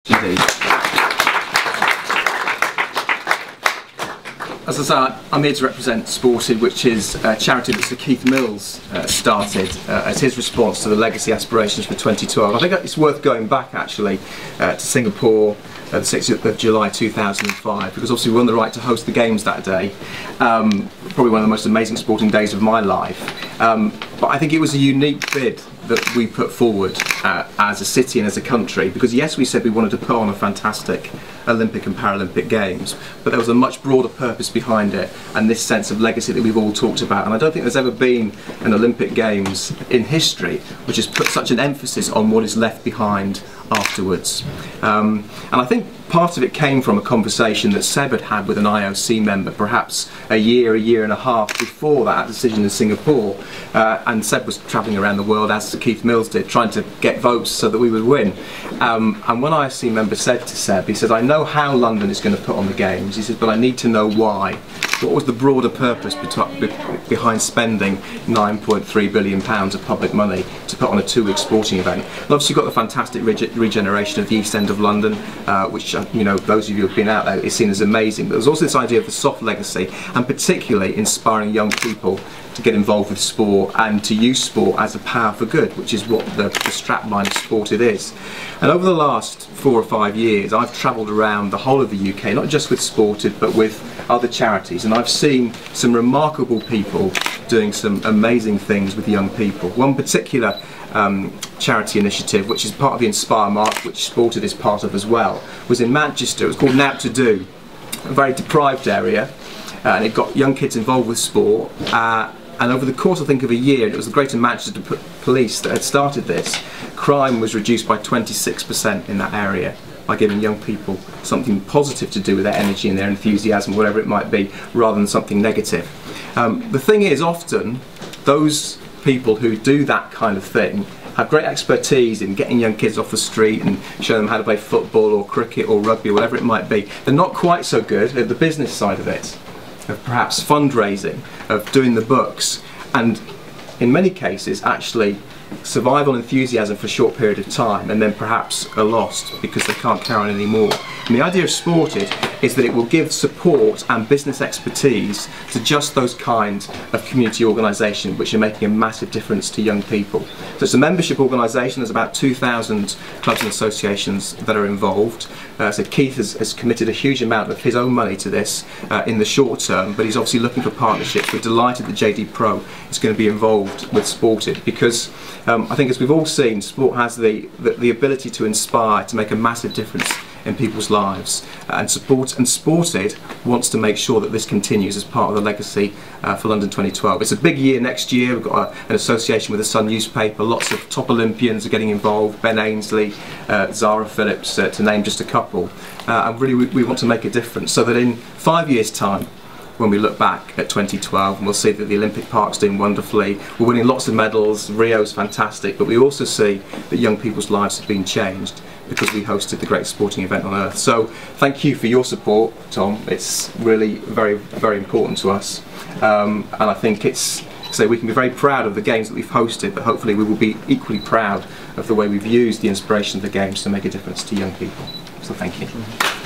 Indeed. As I say, I'm here to represent Sported, which is a charity that Sir Keith Mills started as his response to the legacy aspirations for 2012. I think it's worth going back actually to Singapore, the 6th of July 2005, because obviously we won the right to host the games that day. Probably one of the most amazing sporting days of my life. But I think it was a unique bid that we put forward as a city and as a country, because yes, we said we wanted to put on a fantastic Olympic and Paralympic Games, but there was a much broader purpose behind it, and this sense of legacy that we've all talked about. And I don't think there's ever been an Olympic Games in history which has put such an emphasis on what is left behind afterwards. And I think part of it came from a conversation that Seb had had with an IOC member perhaps a year and a half before that decision in Singapore, and Seb was travelling around the world, as Sir Keith Mills did, trying to get votes so that we would win. And one IOC member said to Seb, he said, "I know how London is going to put on the Games," he said, "but I need to know why. What was the broader purpose behind spending £9.3 billion of public money to put on a 2-week sporting event?" And obviously you've got the fantastic regeneration of the East End of London, which, you know, those of you who have been out there, is seen as amazing. But there's also this idea of the soft legacy, and particularly inspiring young people to get involved with sport and to use sport as a power for good, which is what the strapline of Sported is. And over the last 4 or 5 years, I've travelled around the whole of the UK, not just with Sported, but with other charities, and I've seen some remarkable people doing some amazing things with young people. One particular charity initiative, which is part of the Inspire Mark, which Sported is part of as well, was in Manchester. It was called Now to Do, a very deprived area, and it got young kids involved with sport. And over the course, I think, of a year, and it was the Greater Manchester Police that had started this, crime was reduced by 26% in that area, by giving young people something positive to do with their energy and their enthusiasm, whatever it might be, rather than something negative. The thing is, often those people who do that kind of thing have great expertise in getting young kids off the street and showing them how to play football or cricket or rugby or whatever it might be. They're not quite so good at the business side of it, of perhaps fundraising, of doing the books, and in many cases actually survive on enthusiasm for a short period of time and then perhaps are lost because they can't carry on anymore. And the idea of Sported is that it will give support and business expertise to just those kinds of community organisations which are making a massive difference to young people. So it's a membership organisation. There's about 2,000 clubs and associations that are involved. So Keith has committed a huge amount of his own money to this in the short term, but he's obviously looking for partnerships. We're delighted that JD Pro is going to be involved with Sported, because I think, as we've all seen, sport has the ability to inspire, to make a massive difference in people's lives, and Sported wants to make sure that this continues as part of the legacy for London 2012. It's a big year next year. We've got an association with the Sun newspaper. Lots of top Olympians are getting involved, Ben Ainsley, Zara Phillips, to name just a couple, and really we want to make a difference, so that in 5 years' time, when we look back at 2012, and we'll see that the Olympic Park's doing wonderfully, we're winning lots of medals, Rio's fantastic, but we also see that young people's lives have been changed because we hosted the greatest sporting event on earth. So thank you for your support, Tom. It's really very, very important to us, and I think it's, so we can be very proud of the Games that we've hosted, but hopefully we will be equally proud of the way we've used the inspiration of the Games to make a difference to young people. So thank you.